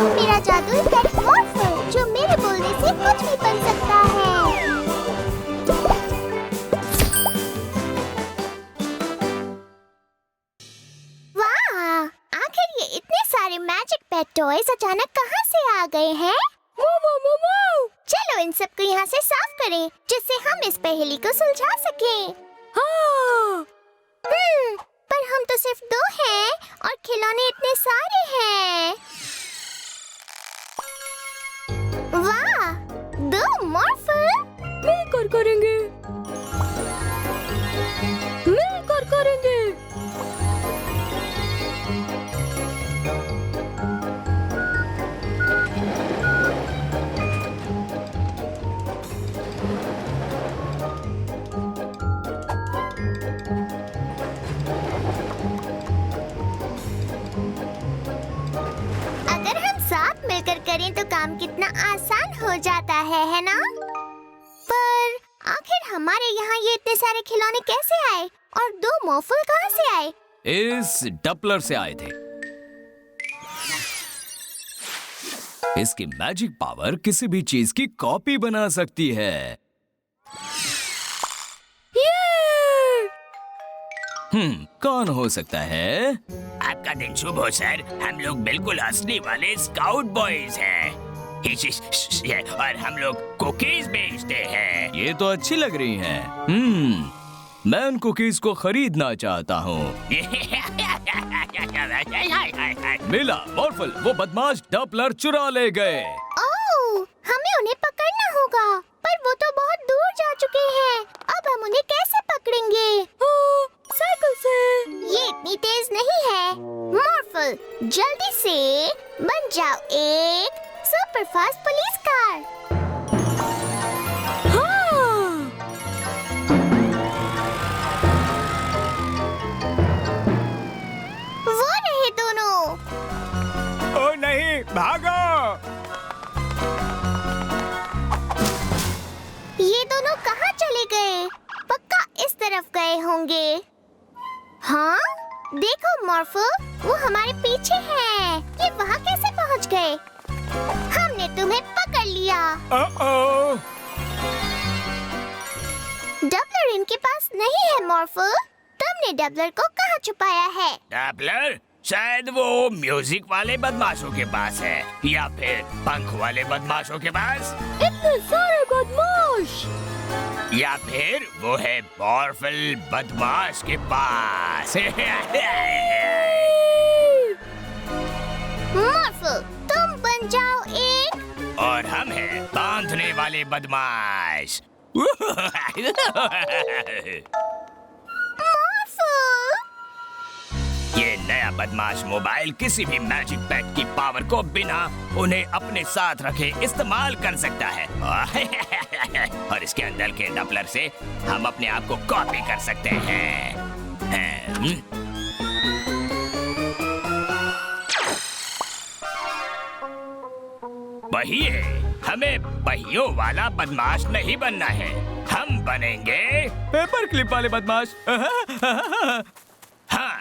मेरा जादुई पेट मॉर्फल जो मेरे बोलने से कुछ भी बन सकता है। वाह! आखिर ये इतने सारे मैजिक पेट टॉयज अचानक कहाँ से आ गए हैं? चलो इन सब को यहाँ से साफ करें जिससे हम इस पहेली को सुलझा सकें। हाँ। पर हम तो सिर्फ 2 हैं और खिलौने इतने सारे हैं। वाह! 2 मॉर्फल मिलकर करेंगे। अगर हम साथ मिलकर करें तो काम कितना आसान हो जाता है ना? पर आखिर हमारे यहाँ ये इतने सारे खिलौने कैसे आए और 2 मॉर्फल कहाँ से आए? इस डपलर से आए थे। इसकी मैजिक पावर किसी भी चीज की कॉपी बना सकती है। कौन हो सकता है? आपका दिन शुभ हो सर। हम लोग बिल्कुल असली वाले स्काउट बॉयज हैं। और हम लोग कुकीज बेचते हैं। ये तो अच्छी लग रही हैं। मैं उन कुकीज को खरीदना चाहता हूँ। मिला मॉर्फल, वो बदमाश डपलर चुरा ले गए। ओह, हमें उन्हें पकड़ना होगा, पर वो तो बहुत दूर जा चुके हैं। अब हम उन्हें कैसे पकड़ेंगे? साइकिल से। ये इतनी तेज नहीं है। मॉर्फल, जल्दी से बन जाओ एक सुपर फास्ट पुलिस कार। वो रहे दोनों। ओ नहीं, भागो! ये दोनों कहाँ चले गए? पक्का इस तरफ गए होंगे। हाँ? देखो मॉर्फल, वो हमारे पीछे है। ये वहाँ कैसे पहुँच गए? हमने तुम्हें पकड़ लिया। डबलर इनके पास नहीं है मॉर्फल। तुमने डबलर को कहाँ छुपाया है? डपलर शायद वो म्यूजिक वाले बदमाशों के पास है या फिर पंख वाले बदमाशों के पास, इतने सारे बदमाश। या फिर वो है मॉर्फल बदमाश के पास। मॉर्फल, तुम बन जाओ एक। और हम हैं बांधने वाले बदमाश। ये नया बदमाश मोबाइल किसी भी मैजिक पेट की पावर को बिना उन्हें अपने साथ रखे इस्तेमाल कर सकता है। और इसके अंदर के डपलर से हम अपने आप को कॉपी कर सकते हैं। वही है, हमें पहियों वाला बदमाश नहीं बनना है। हम बनेंगे पेपर क्लिप वाले बदमाश। हाँ,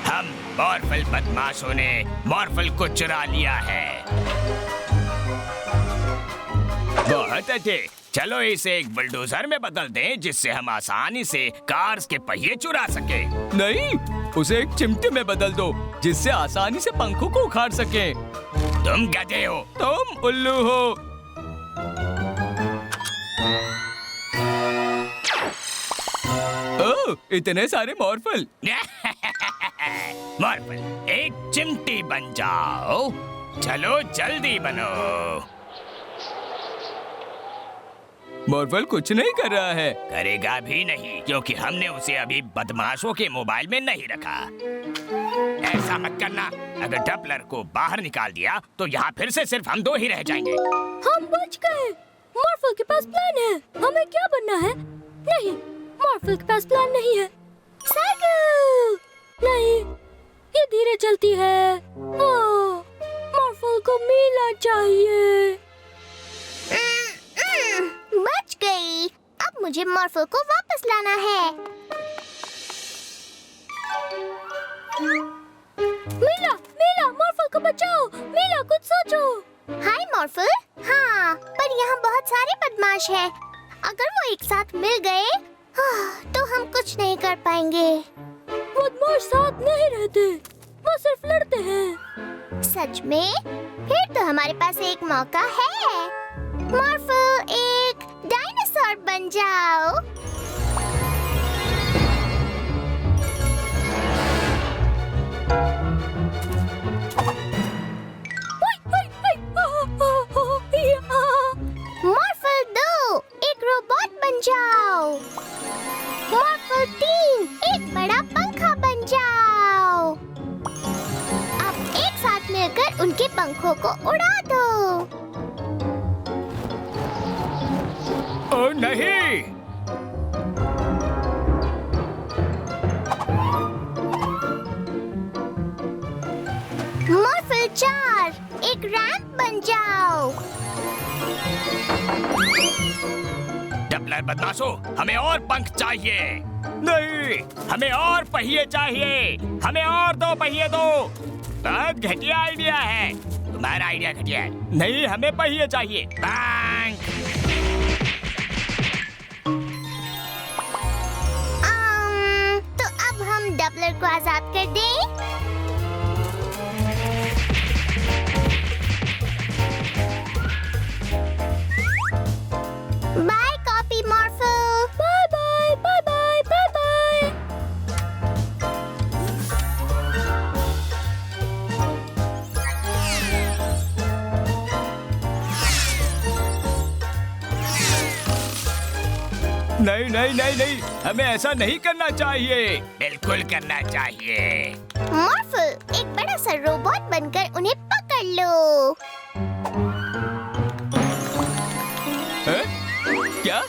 हम मॉर्फल बदमाशों ने मॉर्फल को चुरा लिया है। बहुत अच्छे, चलो इसे एक बुलडोजर में बदल दें जिससे हम आसानी से कार्स के पहिए चुरा सके। नहीं, उसे एक चिमटे में बदल दो जिससे आसानी से पंखों को उखाड़ सके। तुम गधे हो। तुम उल्लू हो। ओह, इतने सारे मॉर्फल। मॉर्फल, एक चिमटी बन जाओ। चलो जल्दी बनो। मॉर्फल कुछ नहीं कर रहा है। करेगा भी नहीं क्योंकि हमने उसे अभी बदमाशों के मोबाइल में नहीं रखा। ऐसा मत करना। अगर डपलर को बाहर निकाल दिया तो यहाँ फिर से सिर्फ हम 2 ही रह जाएंगे। हम बच गए। मॉर्फल के पास प्लान है। हमें क्या बनना है? नहीं, मॉर्फल के पास प्लान नहीं है। साइकिल! नहीं, ये धीरे चलती है। मॉर्फल को मीला चाहिए। बच गई। अब मुझे मॉर्फल को वापस लाना है। मीला, मीला, मॉर्फल को बचाओ। मीला, कुछ सोचो। हाय मॉर्फल। हाँ, पर यहाँ बहुत सारे बदमाश हैं। अगर वो एक साथ मिल गए तो हम कुछ नहीं कर पाएंगे। बदमाश साथ नहीं रहते, वो सिर्फ लड़ते हैं। सच में? फिर तो हमारे पास एक मौका है। मॉर्फल, एक डायनासोर बन जाओ। मॉर्फल 2, एक रोबोट बन जाओ। मॉर्फल 3, एक बड़ा पंखा बन जाओ। अब एक साथ मिलकर उनके पंखों को उड़ा दो। ओ नहीं! मॉर्फल 4, एक रैंप बन जाओ। डबलर बदमाशों, हमें और पंख चाहिए। नहीं, हमें और पहिए चाहिए। हमें और 2 पहिए दो। बहुत घटिया आइडिया है। तुम्हारा आइडिया घटिया है। नहीं, हमें पहिए चाहिए। पंख। तो अब हम डबलर को आजाद कर दें। बाय कॉपी मॉर्फल। Bye bye bye bye bye bye. नहीं नहीं नहीं नहीं, हमें ऐसा नहीं करना चाहिए। बिल्कुल करना चाहिए। मॉर्फल, एक बड़ा सा रोबोट बनकर उन्हें पकड़ लो। है? क्या?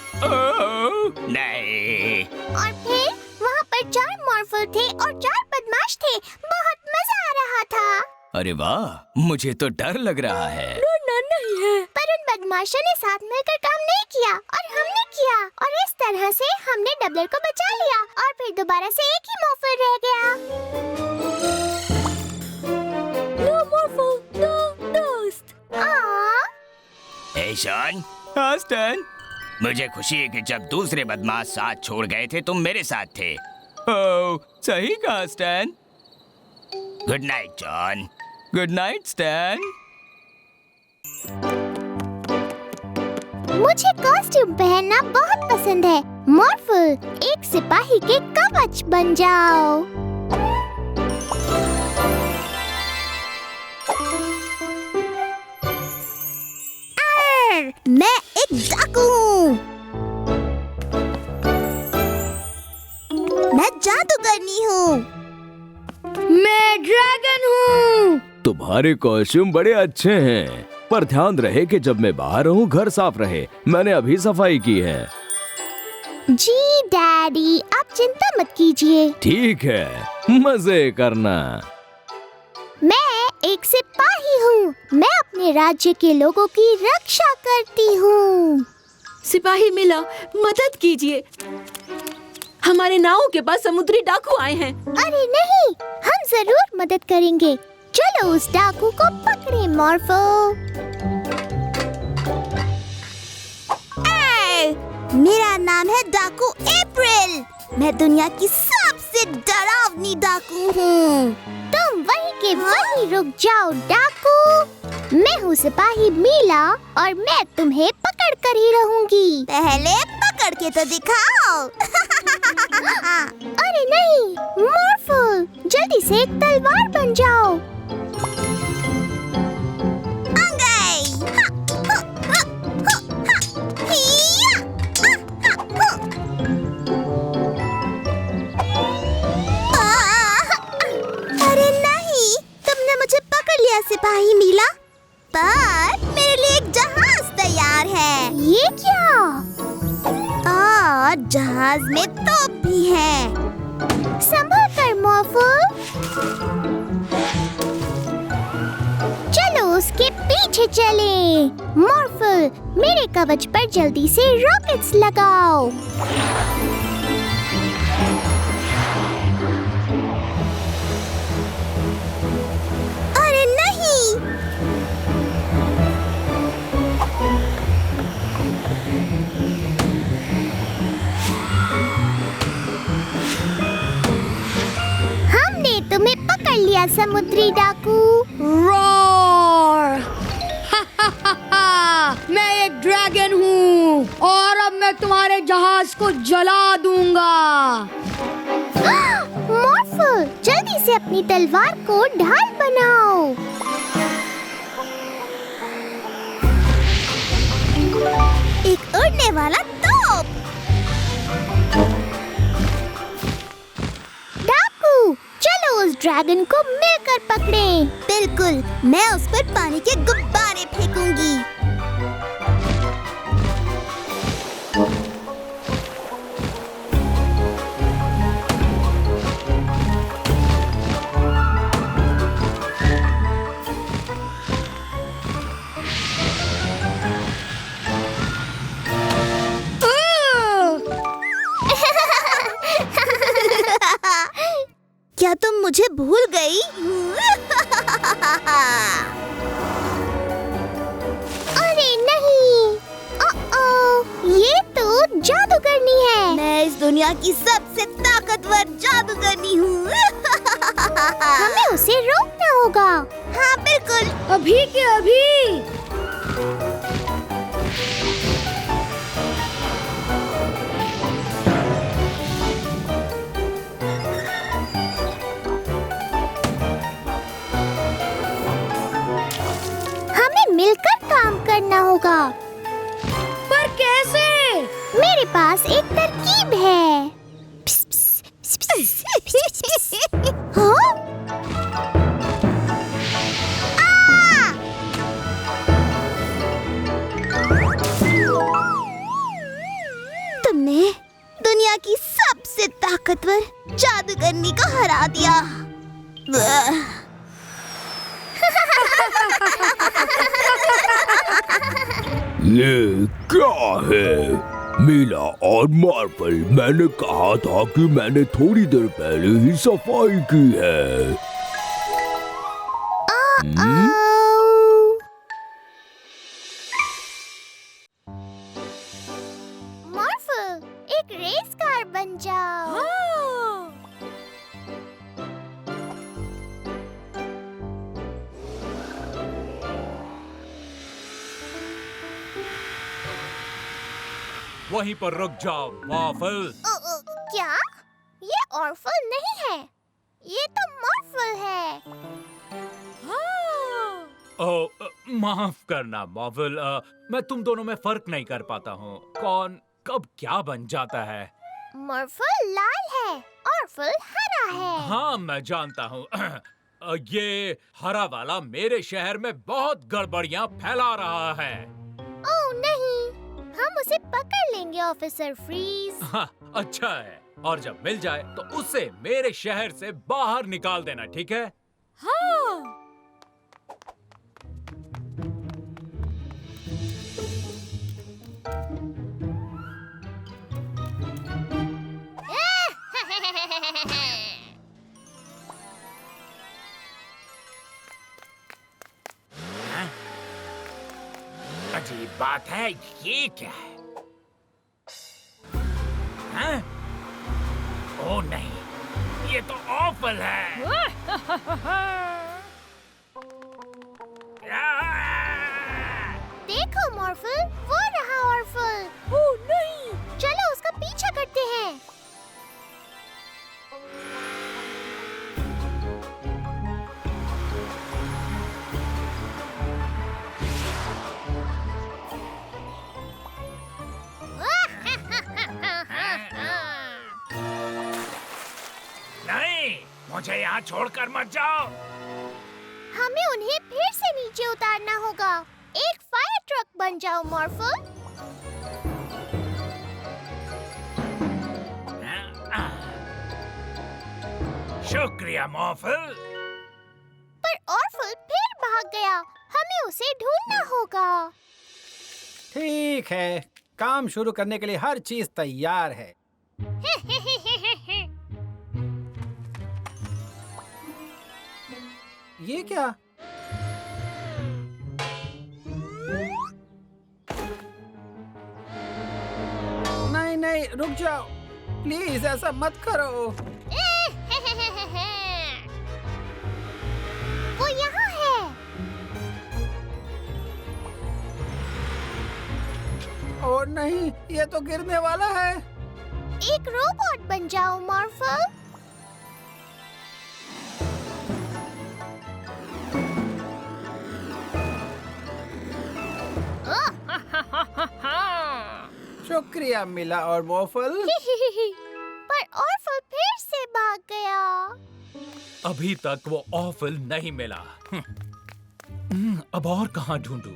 नहीं। और फिर वहाँ पर 4 मॉर्फल थे और 4 बदमाश थे। बहुत मजा आ रहा था। अरे वाह, मुझे तो डर लग रहा है। डरना नहीं है। पर उन बदमाशों ने साथ मिलकर काम नहीं किया और हमने किया, और इस तरह से हमने डबलर को बचा लिया और फिर दोबारा से एक ही मॉर्फल रह गया। नो मॉर्फल, नो दोस्त। ए शॉन, हाँ स्टैन। मुझे खुशी है कि जब दूसरे बदमाश साथ छोड़ गए थे तुम मेरे साथ थे। ओह, सही कहा stand. Good night John. Good night stand. मुझे कॉस्ट्यूम पहनना बहुत पसंद है। मॉर्फल, एक सिपाही के कवच बन जाओ। मैं एक डाकू हूँ। मैं जादूगरनी हूँ। मैं ड्रैगन हूँ। तुम्हारे कॉस्ट्यूम बड़े अच्छे हैं, पर ध्यान रहे कि जब मैं बाहर रहूं घर साफ रहे। मैंने अभी सफाई की है। जी डैडी, आप चिंता मत कीजिए। ठीक है, मजे करना। मैं एक सिपाही हूँ। मैं अपने राज्य के लोगों की रक्षा करती हूँ। सिपाही मिला, मदद कीजिए। हमारे नाव के पास समुद्री डाकू आए हैं। अरे नहीं, हम जरूर मदद करेंगे। चलो उस डाकू को पकड़े मॉर्फल। मेरा नाम है डाकू अप्रैल। मैं दुनिया की सबसे डरावनी डाकू हूँ। तुम वहीं के वहीं रुक जाओ डाकू। मैं हूँ सिपाही मीला और मैं तुम्हें पकड़ कर ही रहूंगी। पहले पकड़ के तो दिखाओ। अरे नहीं मॉर्फल, जल्दी से एक तलवार बन जाओ। अरे नहीं, तुमने मुझे पकड़ लिया सिपाही मीला। पर मेरे लिए एक जहाज तैयार है। ये क्या? और जहाज में तोप भी है। संभल कर मॉर्फल। चलो उसके पीछे चलें। मॉर्फल, मेरे कवच पर जल्दी से रॉकेट्स लगाओ। अरे नहीं, है समुद्री डाकू। रॉर! मैं एक ड्रैगन हूँ और अब मैं तुम्हारे जहाज को जला दूंगा। मॉर्फल, जल्दी से अपनी तलवार को ढाल बनाओ। एक उड़ने वाला तोप। डाकू, चलो उस ड्रैगन को मिलकर पकड़ें। बिल्कुल, मैं उस पर पानी के गुब्बारे फेंकूंगी। क्या तुम मुझे भूल गई? अरे नहीं, ये तो जादूगरनी है। मैं इस दुनिया की सबसे ताकतवर जादूगरनी हूँ। हमें उसे रोकना होगा। हाँ बिल्कुल, अभी के अभी। मिलकर काम करना होगा। पर कैसे? मेरे पास एक तरकीब है। हाँ? तुमने दुनिया की सबसे ताकतवर जादूगरनी को हरा दिया। ये क्या है? मीला और मार्वल, मैंने कहा था कि मैंने थोड़ी देर पहले ही सफाई की है। मार्वल, एक रेस कार बन जाओ। वहीं पर रुक जाओ मॉर्फल। क्या? ये ऑर्फल नहीं है, ये तो मॉर्फल है। माफ करना मॉर्फल, मैं तुम दोनों में फर्क नहीं कर पाता हूँ। कौन कब क्या बन जाता है। मॉर्फल लाल है, ऑर्फल हरा है। हाँ मैं जानता हूँ। ये हरा वाला मेरे शहर में बहुत गड़बड़ियाँ फैला रहा है। ओह नहीं, हम उसे पकड़ लेंगे ऑफिसर फ्रीज। हाँ, अच्छा है। और जब मिल जाए तो उसे मेरे शहर से बाहर निकाल देना, ठीक है? हाँ। अजीब बात है, ये क्या है? हाँ? ओह नहीं, ये तो ऑफल है। देखो मॉर्फल, वो रहा ऑर्फल। ओह नहीं। चलो उसका पीछा करते हैं। नहीं, मुझे यहाँ छोड़कर मत जाओ। हमें उन्हें फिर से नीचे उतारना होगा। एक फायर ट्रक बन जाओ मॉर्फल। शुक्रिया मॉर्फल। पर ऑर्फल फिर भाग गया। हमें उसे ढूंढना होगा। ठीक है, काम शुरू करने के लिए हर चीज तैयार है। ये क्या? नहीं नहीं, रुक जाओ प्लीज, ऐसा मत करो। नहीं, ये तो गिरने वाला है। एक रोबोट बन जाओ मॉर्फल। शुक्रिया मिला और मॉर्फल। पर ऑर्फल फिर से भाग गया। अभी तक वो ऑफल नहीं मिला। अब और कहाँ ढूंढूं?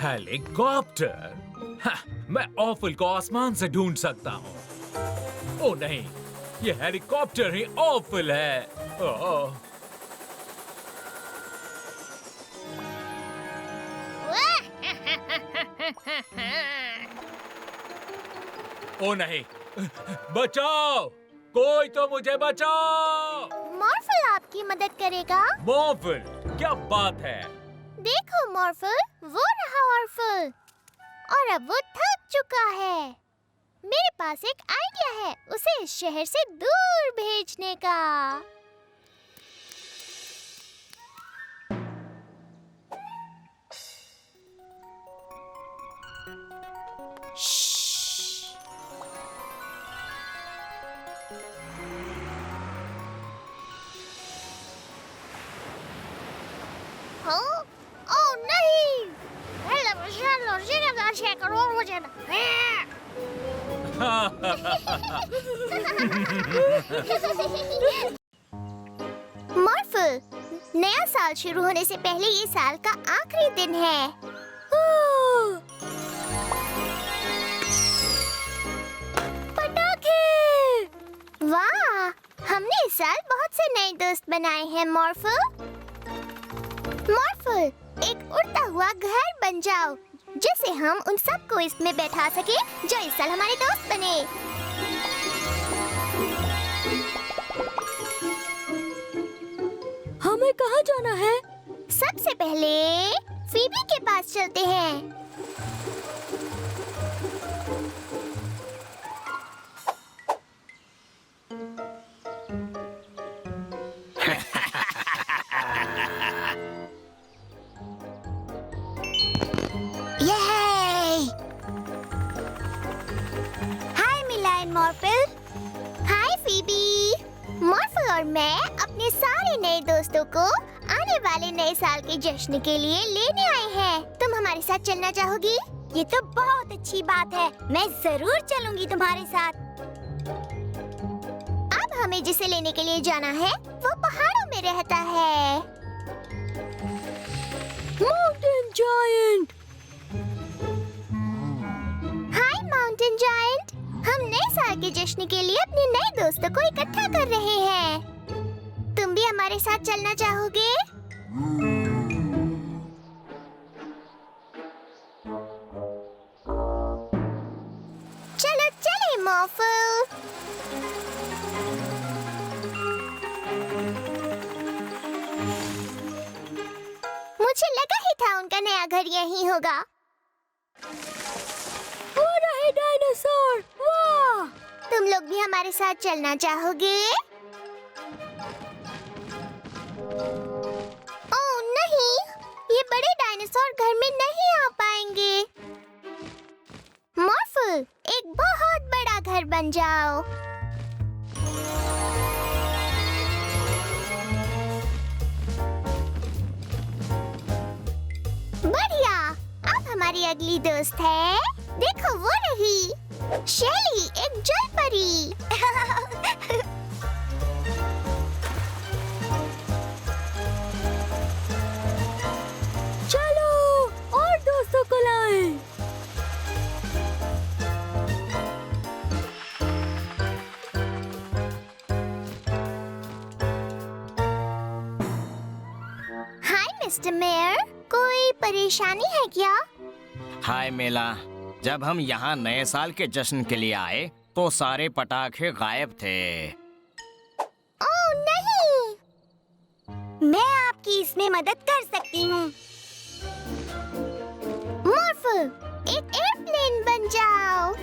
हेलीकॉप्टर? मैं ऑफल को आसमान से ढूंढ सकता हूँ। ओ नहीं, ये हेलीकॉप्टर ही ऑफल है। ओह, ओ नहीं, बचाओ! कोई तो मुझे बचाओ! मॉर्फल आपकी मदद करेगा। मॉर्फल, क्या बात है? देखो मॉर्फल, वो रहा ऑर्फल। और अब वो थक चुका है। मेरे पास एक आइडिया है, उसे इस शहर से दूर भेजने का। हाँ? ओह नहीं! मॉर्फल, नया साल शुरू होने से पहले ये साल का आखिरी दिन है। पटाखे! वाह! हमने इस साल बहुत से नए दोस्त बनाए हैं मॉर्फल। मॉर्फल, एक उड़ता हुआ घर बन जाओ, जिससे हम उन सबको इसमें बैठा सके जो इस साल हमारे दोस्त बने। हमें कहाँ जाना है? सबसे पहले फीबी के पास चलते हैं। हाय मिला एंड मॉर्फल। Hi Phoebe. मॉर्फल और मैं अपने सारे नए दोस्तों को आने वाले नए साल के जश्न के लिए लेने आए हैं। तुम हमारे साथ चलना चाहोगी? ये तो बहुत अच्छी बात है। मैं जरूर चलूंगी तुम्हारे साथ। अब हमें जिसे लेने के लिए जाना है वो पहाड़ों में रहता है। Mountain giant! Hi mountain giant. हम नए साल के जश्न के लिए अपने नए दोस्तों को इकट्ठा कर रहे हैं। तुम भी हमारे साथ चलना चाहोगे? चलो चले मॉर्फल। मुझे लगा ही था उनका नया घर यहीं होगा। वो रहे डायनासोर! वाह! तुम लोग भी हमारे साथ चलना चाहोगे? ओह नहीं, ये बड़े डायनासोर घर में नहीं आ पाएंगे। मॉर्फल, एक बहुत बड़ा घर बन जाओ। बढ़िया। अब हमारी अगली दोस्त है, देखो वो रही शेली, एक जल परी। चलो और दोस्तों को लाएं। हाय मिस्टर मेयर, कोई परेशानी है क्या? हाय मेला, जब हम यहाँ नए साल के जश्न के लिए आए तो सारे पटाखे गायब थे। ओह नहीं, मैं आपकी इसमें मदद कर सकती हूँ। मॉर्फल, एक एयरप्लेन बन जाओ।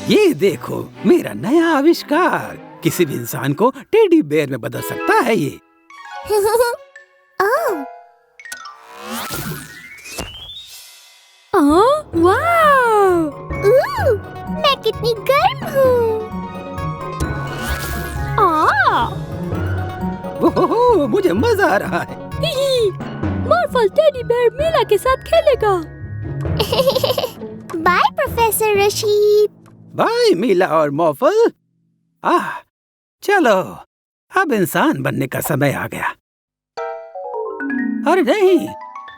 ये देखो मेरा नया आविष्कार, किसी भी इंसान को टेडी बेयर में बदल सकता है ये। ओह, वाह! मैं कितनी गर्म हूँ। ओहो, मुझे मजा आ रहा है। मॉर्फल टेडी बेयर मीला के साथ खेलेगा। By professor Rashid. बाय मीला और मॉर्फल। चलो अब इंसान बनने का समय आ गया। अरे नहीं,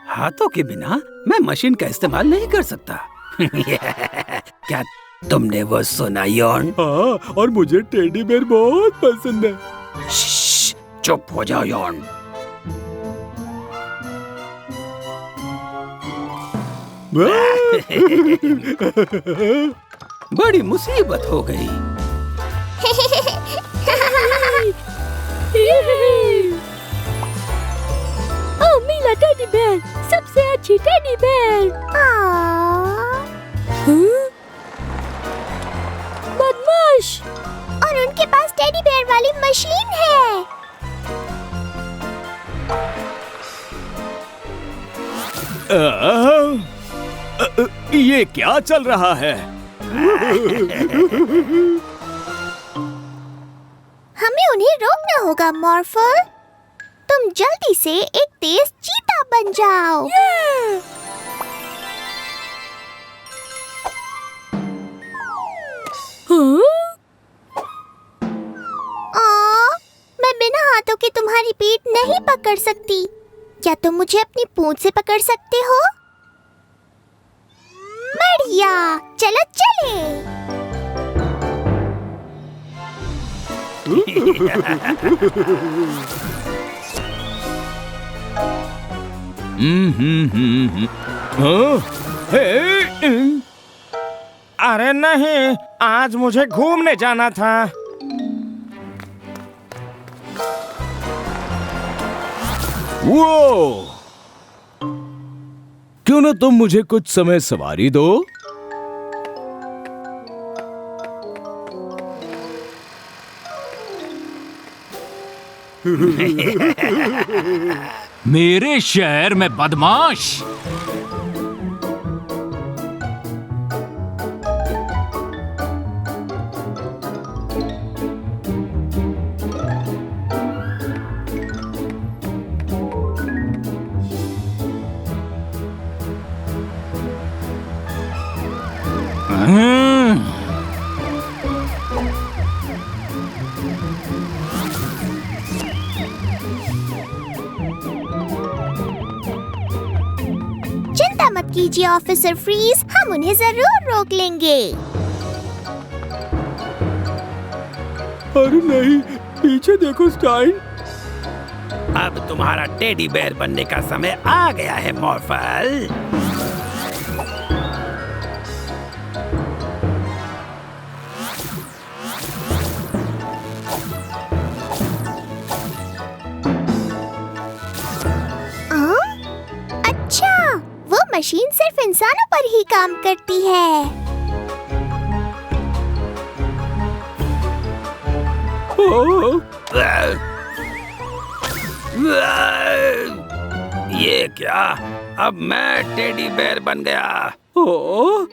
हाथों के बिना मैं मशीन का इस्तेमाल नहीं कर सकता। क्या तुमने वो सुना यॉर्न? हाँ, और मुझे टेडी बेयर बहुत पसंद है। श्श्श, चुप हो जाओ यॉर्न। बड़ी मुसीबत हो गई। ओह मीला टेडी बेयर, सबसे अच्छी टेडी बेयर। बदमाश! और उनके पास टेडी बेयर वाली मशीन है। ये क्या चल रहा है? हमें उन्हें रोकना होगा मॉर्फल। तुम जल्दी से एक तेज चीता बन जाओ। मैं बिना हाथों के तुम्हारी पीठ नहीं पकड़ सकती। क्या तुम मुझे अपनी पूंछ से पकड़ सकते हो? बढ़िया, चलो चले। अरे नहीं, आज मुझे घूमने जाना था। वो क्यों ना तुम मुझे कुछ समय सवारी दो? मेरे शहर में बदमाश! चिंता मत कीजिए ऑफिसर फ्रीज, हम उन्हें जरूर रोक लेंगे। अरे नहीं, पीछे देखो स्टाइन। अब तुम्हारा टेडी बेयर बनने का समय आ गया है मॉर्फल। अच्छा, वो मशीन सिर्फ इंसानों पर ही काम करती है। ये क्या? अब मैं टेडी बेयर बन गया। ओ,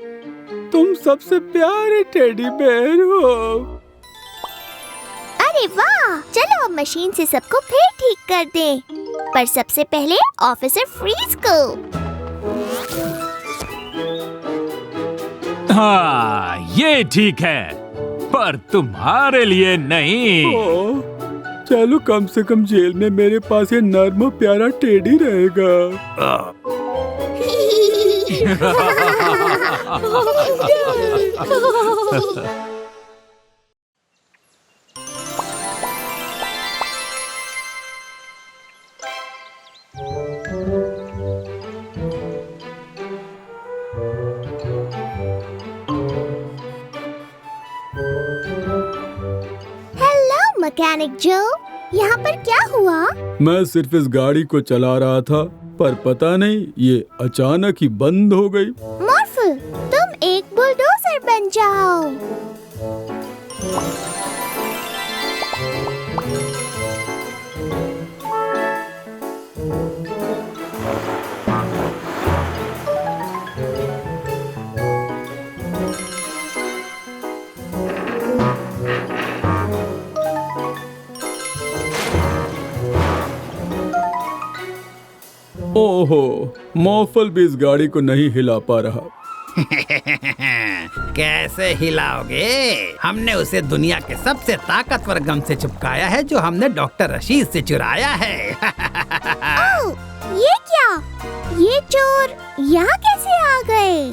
तुम सबसे प्यारे टेडी बेयर हो। अरे वाह, चलो अब मशीन से सबको फिर ठीक कर दें। पर सबसे पहले ऑफिसर फ्रीज को। हाँ, ये ठीक है, पर तुम्हारे लिए नहीं। चलो, कम से कम जेल में मेरे पास ये नर्म प्यारा टेडी रहेगा। हेलो मैकेनिक जो, यहाँ पर क्या हुआ? मैं सिर्फ इस गाड़ी को चला रहा था, पर पता नहीं ये अचानक ही बंद हो गई। मॉर्फल, तुम एक बुलडोजर बन जाओ। ओहो, मॉर्फल भी इस गाड़ी को नहीं हिला पा रहा। कैसे हिलाओगे? हमने उसे दुनिया के सबसे ताकतवर गम से चिपकाया है जो हमने डॉक्टर रशीद से चुराया है। ओह, ये क्या? ये चोर यहाँ कैसे आ गए?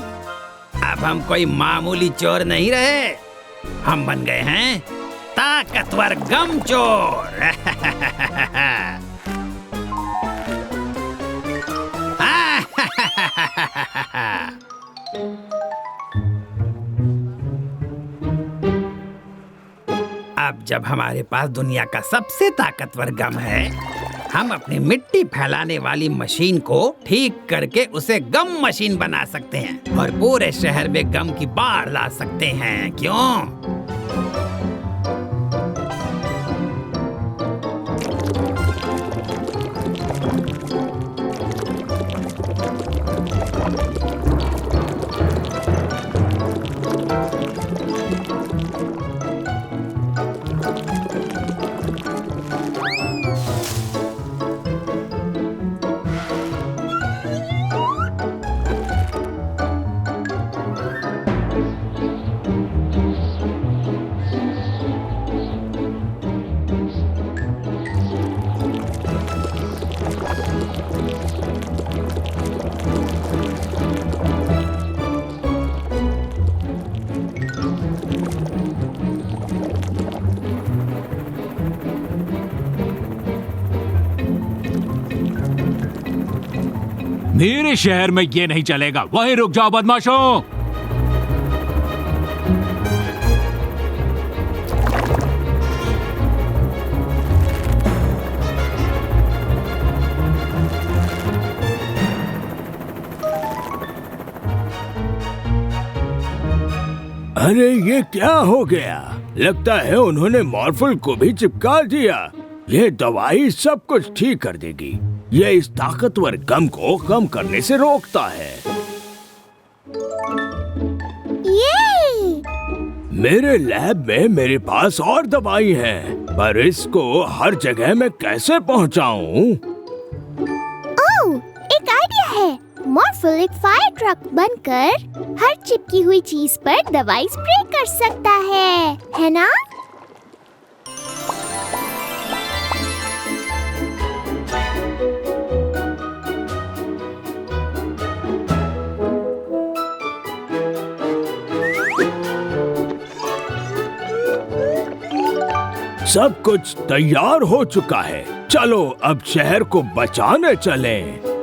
अब हम कोई मामूली चोर नहीं रहे, हम बन गए हैं ताकतवर गम चोर। अब जब हमारे पास दुनिया का सबसे ताकतवर गम है, हम अपनी मिट्टी फैलाने वाली मशीन को ठीक करके उसे गम मशीन बना सकते हैं और पूरे शहर में गम की बाढ़ ला सकते हैं। क्यों? मेरे शहर में ये नहीं चलेगा। वहीं रुक जाओ बदमाशों। अरे ये क्या हो गया? लगता है उन्होंने मॉर्फल को भी चिपका दिया। ये दवाई सब कुछ ठीक कर देगी। ये इस ताकतवर गम को कम करने से रोकता है। ये मेरे लैब में मेरे पास और दवाई है, पर इसको हर जगह मैं कैसे पहुंचाऊं? ओह, एक आइडिया है। मॉर्फल एक फायर ट्रक बनकर हर चिपकी हुई चीज पर दवाई स्प्रे कर सकता है ना? सब कुछ तैयार हो चुका है। चलो अब शहर को बचाने चलें।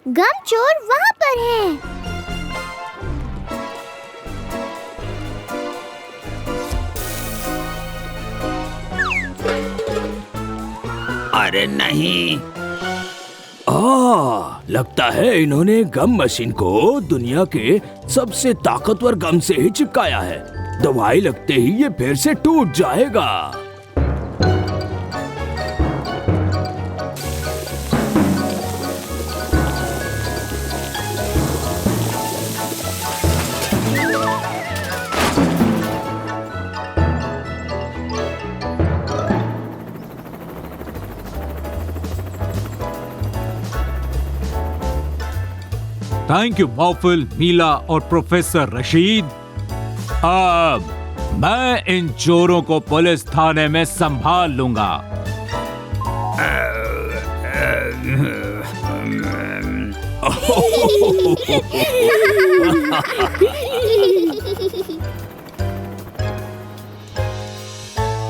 गम चोर वहाँ पर है। अरे नहीं, लगता है इन्होंने गम मशीन को दुनिया के सबसे ताकतवर गम से ही चिपकाया है। दवाई लगते ही ये फिर से टूट जाएगा। थैंक यू मॉर्फल, मीला और प्रोफेसर रशीद। अब मैं इन चोरों को पुलिस थाने में संभाल लूंगा।